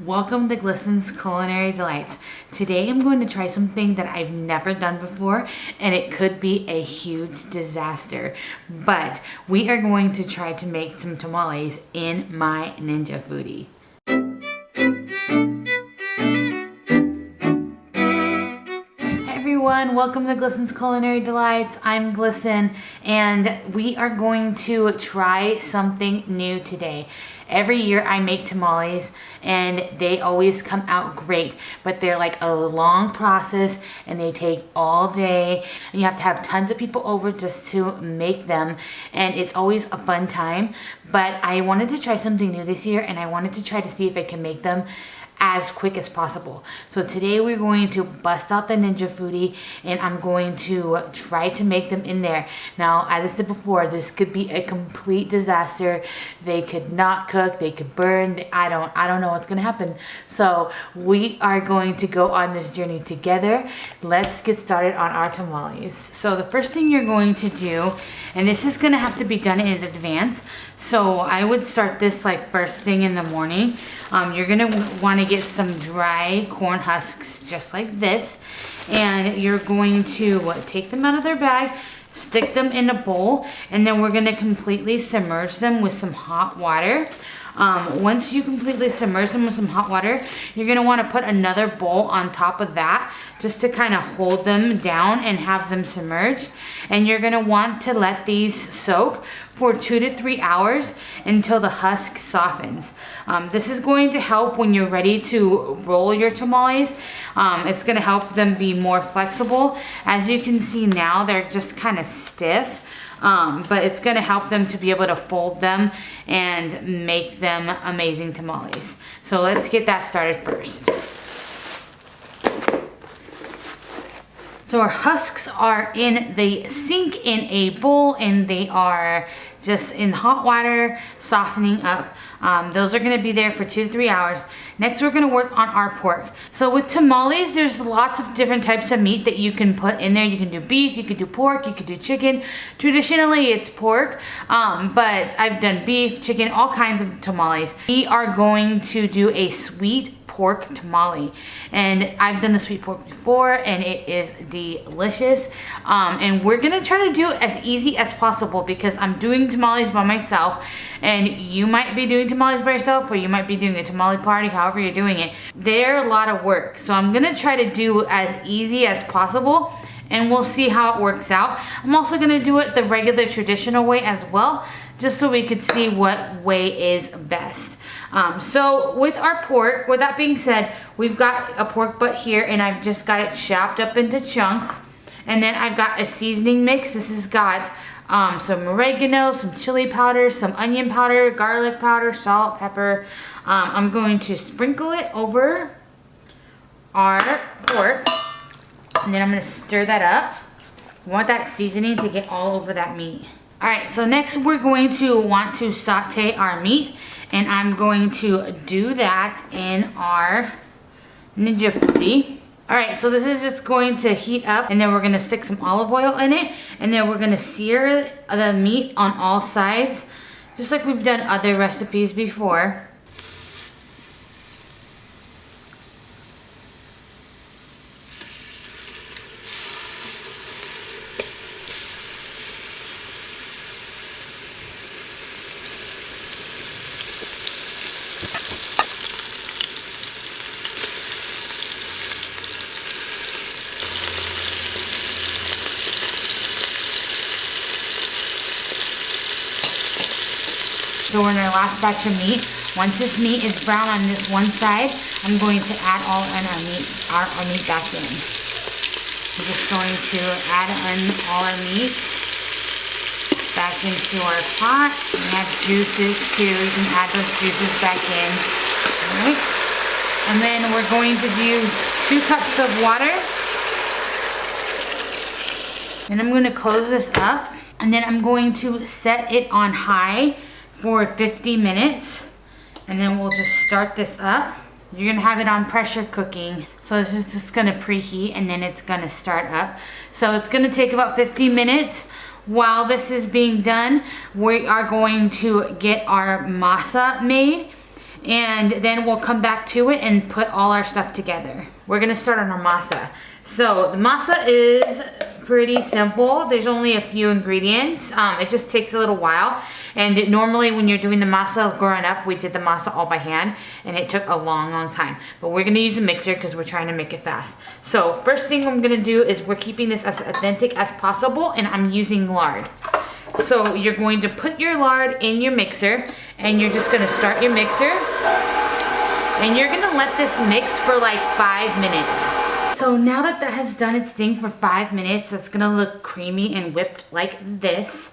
Welcome to Glisten's Culinary Delights. Today I'm going to try something that I've never done before, and it could be a huge disaster. But we are going to try to make some tamales in my Ninja Foodie. Hey everyone, welcome to Glisten's Culinary Delights. I'm Glisten, and we are going to try something new today. Every year I make tamales and they always come out great, but they're like a long process and they take all day and you have to have tons of people over just to make them, and it's always a fun time. But I wanted to try something new this year and I wanted to try to see if I can make them as quick as possible. So today we're going to bust out the Ninja Foodie and I'm going to try to make them in there. Now, as I said before, this could be a complete disaster. They could not cook, they could burn. I don't know what's gonna happen. So we are going to go on this journey together. Let's get started on our tamales. So the first thing you're going to do, and this is gonna have to be done in advance, so I would start this like first thing in the morning. You're gonna wanna get some dry corn husks just like this, and you're going to take them out of their bag, stick them in a bowl, and then we're gonna completely submerge them with some hot water. Once you completely submerge them with some hot water, you're gonna wanna put another bowl on top of that just to kind of hold them down and have them submerged. And you're gonna want to let these soak for 2 to 3 hours until the husk softens. This is going to help when you're ready to roll your tamales. It's gonna help them be more flexible. As you can see now, they're just kind of stiff. But it's gonna help them to be able to fold them and make them amazing tamales. So let's get that started first. So our husks are in the sink in a bowl and they are just in hot water, softening up. Those are gonna be there for 2 to 3 hours. Next, we're gonna work on our pork. So with tamales, there's lots of different types of meat that you can put in there. You can do beef, you could do pork, you could do chicken. Traditionally, it's pork, but I've done beef, chicken, all kinds of tamales. We are going to do a sweet pork tamale, and I've done the sweet pork before and it is delicious. And we're gonna try to do it as easy as possible because I'm doing tamales by myself, and you might be doing tamales by yourself, or you might be doing a tamale party, however you're doing it. They're a lot of work, so I'm gonna try to do as easy as possible and we'll see how it works out. I'm also gonna do it the regular traditional way as well, just so we could see what way is best. So with our pork, with that being said, we've got a pork butt here and I've just got it chopped up into chunks. And then I've got a seasoning mix. This has got some oregano, some chili powder, some onion powder, garlic powder, salt, pepper. I'm going to sprinkle it over our pork, and then I'm gonna stir that up. We want that seasoning to get all over that meat. All right, so next we're going to want to saute our meat, and I'm going to do that in our Ninja Foodie. All right, so this is just going to heat up, and then we're gonna stick some olive oil in it, and then we're gonna sear the meat on all sides, just like we've done other recipes before. So we're in our last batch of meat. Once this meat is brown on this one side, I'm going to add all in our meat back in. I'm just going to add in all our meat back into our pot. We have juices too. You can add those juices back in. All right. And then we're going to do 2 cups of water. Then I'm going to close this up, and then I'm going to set it on high for 50 minutes, and then we'll just start this up. You're gonna have it on pressure cooking, so this is just gonna preheat and then it's gonna start up. So it's gonna take about 50 minutes. While this is being done, we are going to get our masa made, and then we'll come back to it and put all our stuff together. We're gonna start on our masa. So the masa is pretty simple. There's only a few ingredients. It just takes a little while. And normally when you're doing the masa, growing up, we did the masa all by hand, and it took a long time. But we're gonna use a mixer because we're trying to make it fast. So first thing I'm gonna do is we're keeping this as authentic as possible, and I'm using lard. So you're going to put your lard in your mixer, and you're just gonna start your mixer, and you're gonna let this mix for like 5 minutes. So now that that has done its thing for 5 minutes, it's gonna look creamy and whipped like this.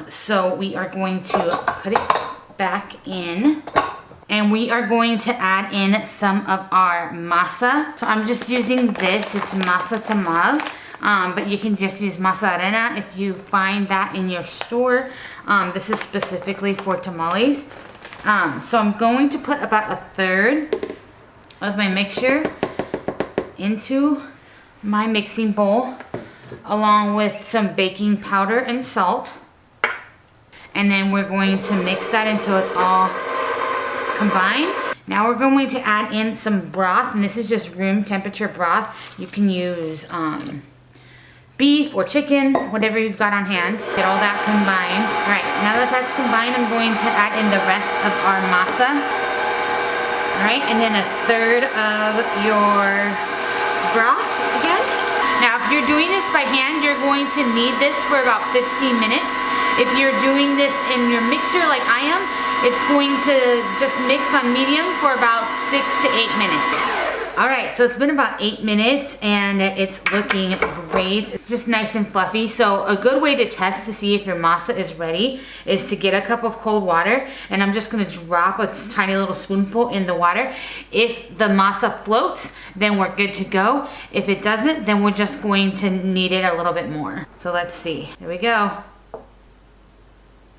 So we are going to put it back in, and we are going to add in some of our masa. So I'm just using this, it's masa tamal, but you can just use masa harina if you find that in your store. This is specifically for tamales. So I'm going to put about 1/3 of my mixture into my mixing bowl, along with some baking powder and salt. And then we're going to mix that until it's all combined. Now we're going to add in some broth, and this is just room temperature broth. You can use beef or chicken, whatever you've got on hand. Get all that combined. All right, now that that's combined, I'm going to add in the rest of our masa. All right, and then 1/3 of your broth again. Now if you're doing this by hand, you're going to knead this for about 15 minutes. If you're doing this in your mixer like I am, it's going to just mix on medium for about 6 to 8 minutes. All right, so it's been about 8 minutes and it's looking great. It's just nice and fluffy. So a good way to test to see if your masa is ready is to get a cup of cold water, and I'm just gonna drop a tiny little spoonful in the water. If the masa floats, then we're good to go. If it doesn't, then we're just going to knead it a little bit more. So let's see, there we go.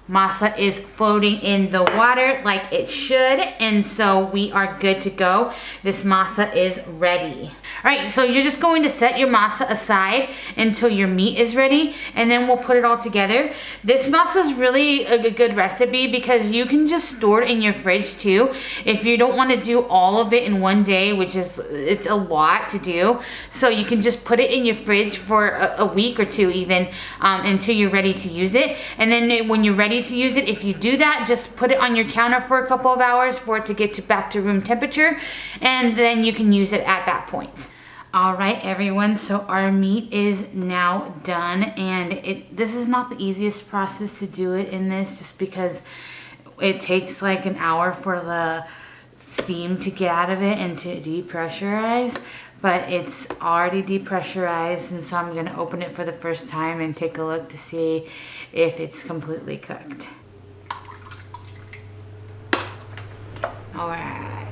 Masa is floating in the water like it should, and so we are good to go. This masa is ready. All right, so you're just going to set your masa aside until your meat is ready, and then we'll put it all together. This masa is really a good recipe because you can just store it in your fridge too. If you don't want to do all of it in one day, which is, it's a lot to do, so you can just put it in your fridge for a week or two even, until you're ready to use it. And then when you're ready to use it, if you do that, just put it on your counter for a couple of hours for it to get back to room temperature, and then you can use it at that point. All right, everyone, so our meat is now done, and this is not the easiest process to do it in this, just because it takes like an hour for the steam to get out of it and to depressurize, but it's already depressurized, and so I'm gonna open it for the first time and take a look to see if it's completely cooked. All right,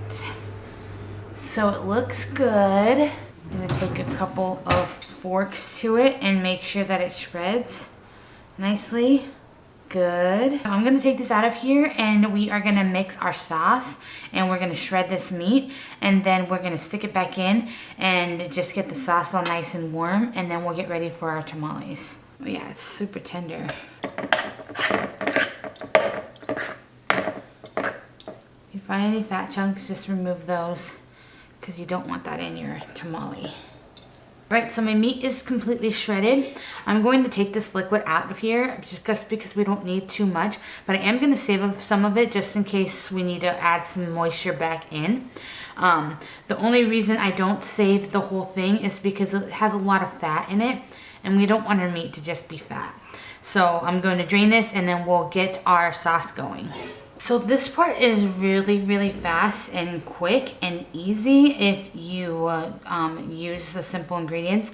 so it looks good. I'm gonna take a couple of forks to it and make sure that it shreds nicely. Good. So I'm gonna take this out of here, and we are gonna mix our sauce, and we're gonna shred this meat, and then we're gonna stick it back in and just get the sauce all nice and warm, and then we'll get ready for our tamales. Oh yeah, it's super tender. If you find any fat chunks, just remove those, because you don't want that in your tamale. Right, so my meat is completely shredded. I'm going to take this liquid out of here just because we don't need too much, but I am going to save some of it just in case we need to add some moisture back in. The only reason I don't save the whole thing is because it has a lot of fat in it, and we don't want our meat to just be fat. So I'm going to drain this, and then we'll get our sauce going. So this part is really fast and quick and easy if you use the simple ingredients.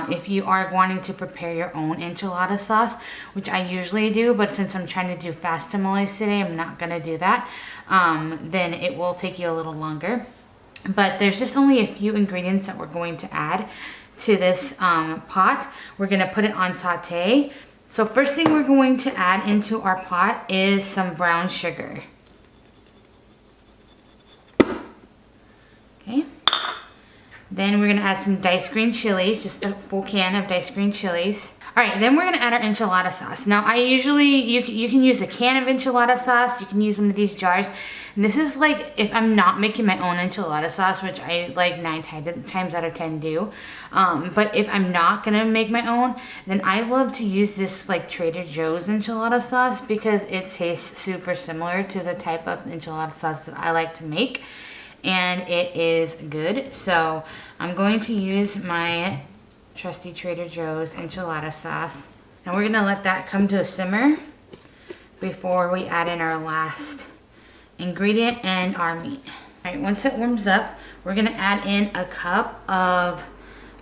If you are wanting to prepare your own enchilada sauce, which I usually do, but since I'm trying to do fast tamales today, I'm not gonna do that, then it will take you a little longer. But there's just only a few ingredients that we're going to add to this pot. We're gonna put it on saute. So first thing we're going to add into our pot is some brown sugar. Okay. Then we're gonna add some diced green chilies, just a full can of diced green chilies. All right, then we're gonna add our enchilada sauce. Now I usually, you can use a can of enchilada sauce, you can use one of these jars. And this is like if I'm not making my own enchilada sauce, which I like 9 times out of 10 do. But if I'm not gonna make my own, then I love to use this like Trader Joe's enchilada sauce because it tastes super similar to the type of enchilada sauce that I like to make. And it is good. So I'm going to use my trusty Trader Joe's enchilada sauce. Now we're gonna let that come to a simmer before we add in our last ingredient and our meat. All right, once it warms up, we're gonna add in a cup of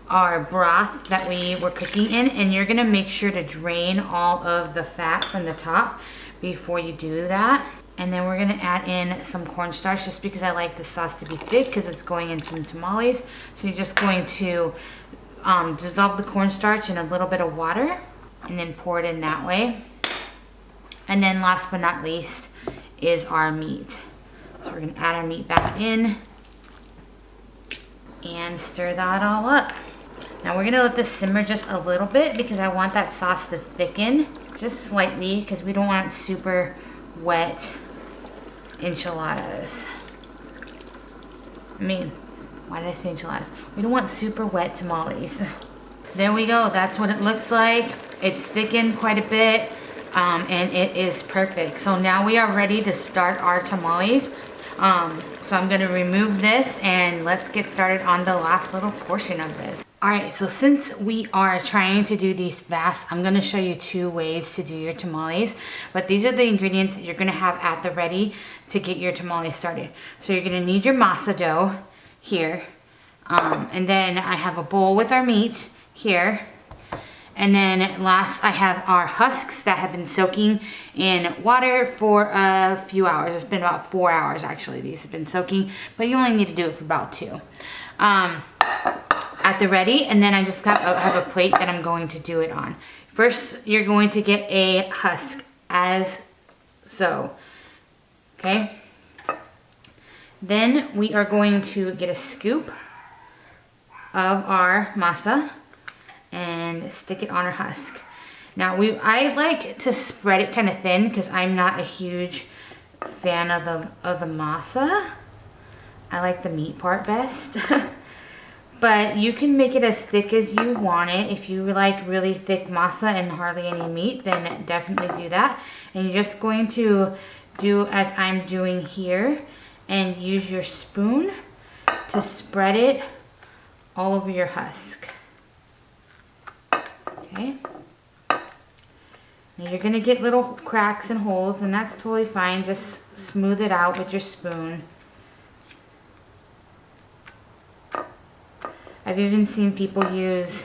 our broth that we were cooking in, and you're gonna make sure to drain all of the fat from the top before you do that. And then we're gonna add in some cornstarch just because I like the sauce to be thick because it's going in some tamales. So you're just going to dissolve the cornstarch in a little bit of water and then pour it in that way. And then last but not least is our meat. So we're gonna add our meat back in and stir that all up. Now we're gonna let this simmer just a little bit because I want that sauce to thicken just slightly because we don't want super wet enchiladas. I mean, why did I say enchiladas? We don't want super wet tamales. There we go, that's what it looks like. It's thickened quite a bit and it is perfect. So now we are ready to start our tamales. So I'm gonna remove this and let's get started on the last little portion of this. All right, so since we are trying to do these fast, I'm gonna show you 2 ways to do your tamales, but these are the ingredients you're gonna have at the ready to get your tamale started. So you're gonna need your masa dough here, and then I have a bowl with our meat here, and then last I have our husks that have been soaking in water for a few hours. It's been about 4 hours actually, these have been soaking, but you only need to do it for about 2. At the ready, and then I just have a plate that I'm going to do it on. First, you're going to get a husk as so, okay? Then we are going to get a scoop of our masa and stick it on our husk. Now I like to spread it kind of thin because I'm not a huge fan of the masa. I like the meat part best. But you can make it as thick as you want it. If you like really thick masa and hardly any meat, then definitely do that. And you're just going to do as I'm doing here and use your spoon to spread it all over your husk. Okay. Now you're gonna get little cracks and holes, and that's totally fine. Just smooth it out with your spoon. I've even seen people use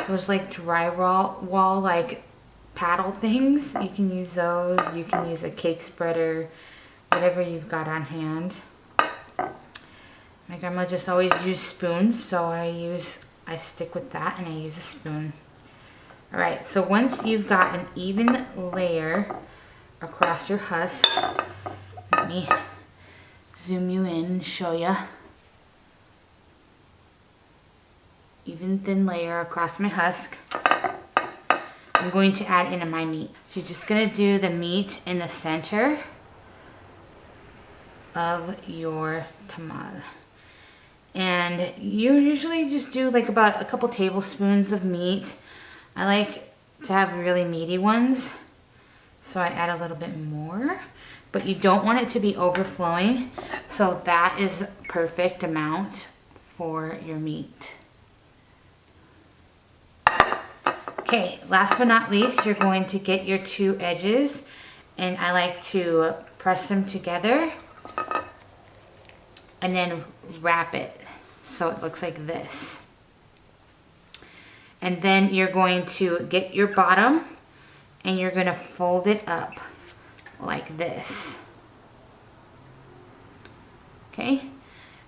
those like drywall like paddle things. You can use those. You can use a cake spreader, whatever you've got on hand. My grandma just always used spoons, so I stick with that and I use a spoon. All right, so once you've got an even layer across your husk, let me zoom you in and show you. Even thin layer across my husk. I'm going to add in my meat. So you're just gonna do the meat in the center of your tamale. And you usually just do like about a couple tablespoons of meat. I like to have really meaty ones, so I add a little bit more, but you don't want it to be overflowing. So that is perfect amount for your meat. Okay, last but not least, you're going to get your 2 edges, and I like to press them together and then wrap it so it looks like this. And then you're going to get your bottom and you're going to fold it up like this. Okay,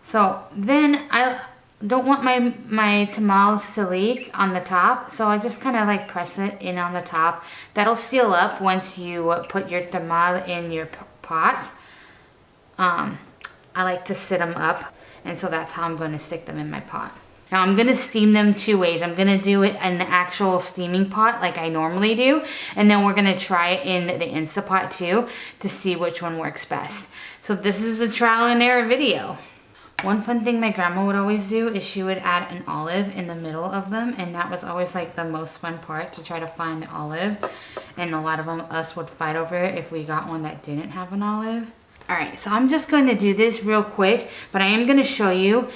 so then I don't want my tamales to leak on the top, so I just kind of like press it in on the top. That'll seal up once you put your tamale in your pot. I like to sit them up, and so that's how I'm going to stick them in my pot. Now I'm gonna steam them 2 ways. I'm gonna do it in the actual steaming pot like I normally do, and then we're gonna try it in the Instapot too to see which one works best. So this is a trial and error video. One fun thing my grandma would always do is she would add an olive in the middle of them, and that was always like the most fun part, to try to find the olive. And a lot of us would fight over it if we got one that didn't have an olive. All right, so I'm just going to do this real quick, but I am going to show you.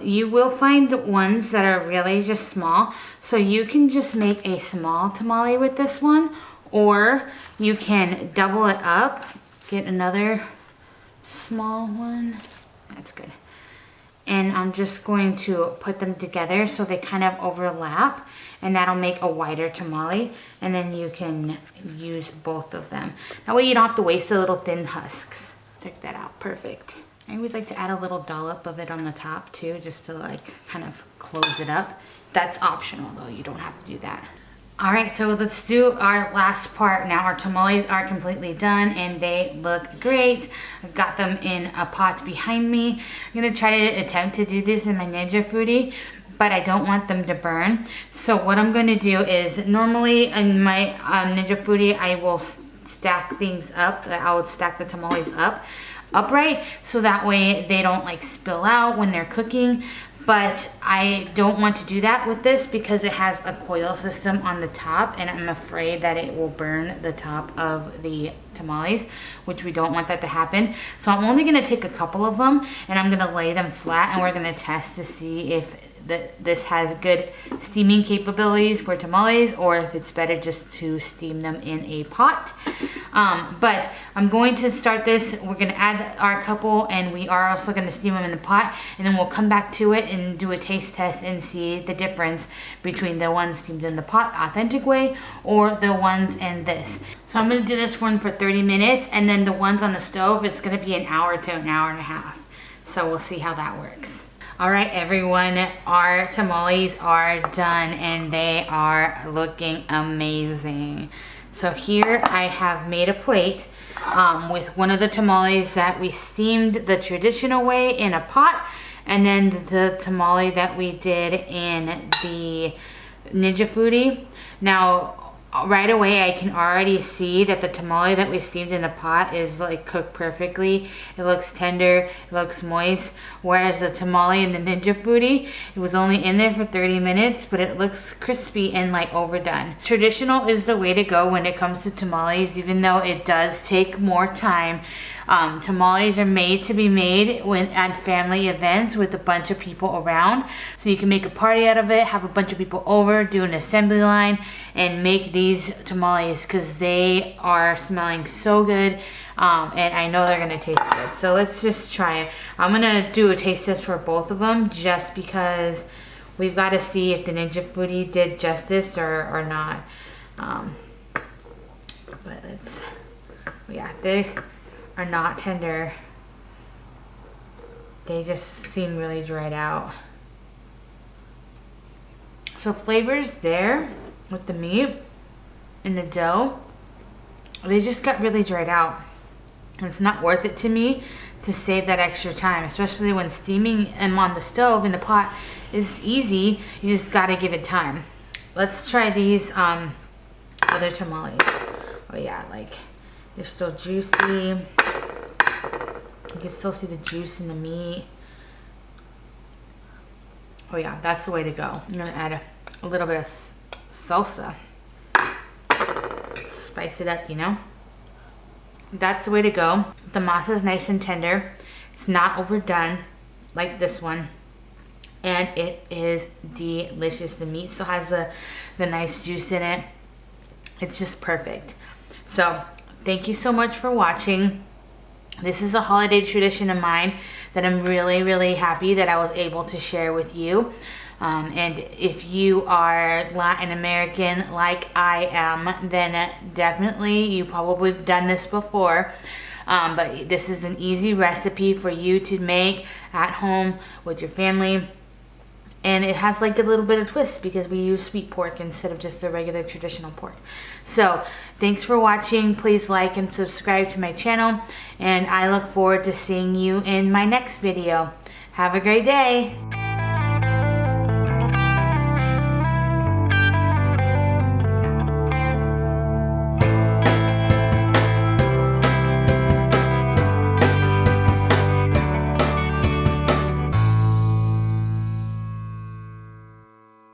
You will find ones that are really just small, so you can just make a small tamale with this one, or you can double it up, get another small one. That's good. And I'm just going to put them together so they kind of overlap, and that'll make a wider tamale, and then you can use both of them. That way you don't have to waste the little thin husks. Check that out, perfect. I always like to add a little dollop of it on the top too, just to like kind of close it up. That's optional though, you don't have to do that. All right, so let's do our last part now. Our tamales are completely done and they look great. I've got them in a pot behind me. I'm gonna try to attempt to do this in my Ninja Foodie, but I don't want them to burn. So what I'm gonna do is, normally in my Ninja Foodie, I will stack things up. I would stack the tamales upright, so that way they don't like spill out when they're cooking. But I don't want to do that with this because it has a coil system on the top, and I'm afraid that it will burn the top of the tamales, which we don't want that to happen. So I'm only gonna take a couple of them and I'm gonna lay them flat, and we're gonna test to see if this has good steaming capabilities for tamales, or if it's better just to steam them in a pot. But I'm going to start this. We're gonna add our couple, and we are also gonna steam them in the pot, and then we'll come back to it and do a taste test and see the difference between the ones steamed in the pot authentic way or the ones in this. So I'm gonna do this one for 30 minutes, and then the ones on the stove, it's gonna be an hour to an hour and a half. So we'll see how that works. All right, everyone, our tamales are done and they are looking amazing. So here I have made a plate with one of the tamales that we steamed the traditional way in a pot, and then the tamale that we did in the Ninja Foodie. Now, right away I can already see that the tamale that we steamed in the pot is like cooked perfectly. It looks tender, it looks moist, whereas the tamale in the Ninja Foodie, it was only in there for 30 minutes, but it looks crispy and like overdone. Traditional is the way to go when it comes to tamales, even though it does take more time. Tamales are made to be made at family events with a bunch of people around. So you can make a party out of it, have a bunch of people over, do an assembly line, and make these tamales, because they are smelling so good. And I know they're gonna taste good. So let's just try it. I'm gonna do a taste test for both of them, just because we've got to see if the Ninja Foodie did justice or not. But let's, yeah, they are not tender. They just seem really dried out. So flavor's there with the meat and the dough. They just got really dried out. And it's not worth it to me to save that extra time, especially when steaming them on the stove in the pot is easy. You just gotta give it time. Let's try these other tamales. Oh yeah, like they're still juicy. You can still see the juice in the meat. Oh yeah, that's the way to go. I'm gonna add a little bit of salsa. Spice it up, you know? That's the way to go. The masa is nice and tender. It's not overdone like this one. And it is delicious. The meat still has the nice juice in it. It's just perfect. So thank you so much for watching. This is a holiday tradition of mine that I'm really, really happy that I was able to share with you. And if you are Latin American like I am, then definitely you probably have done this before. But this is an easy recipe for you to make at home with your family. And it has like a little bit of twist because we use sweet pork instead of just the regular traditional pork. So thanks for watching. Please like and subscribe to my channel. And I look forward to seeing you in my next video. Have a great day.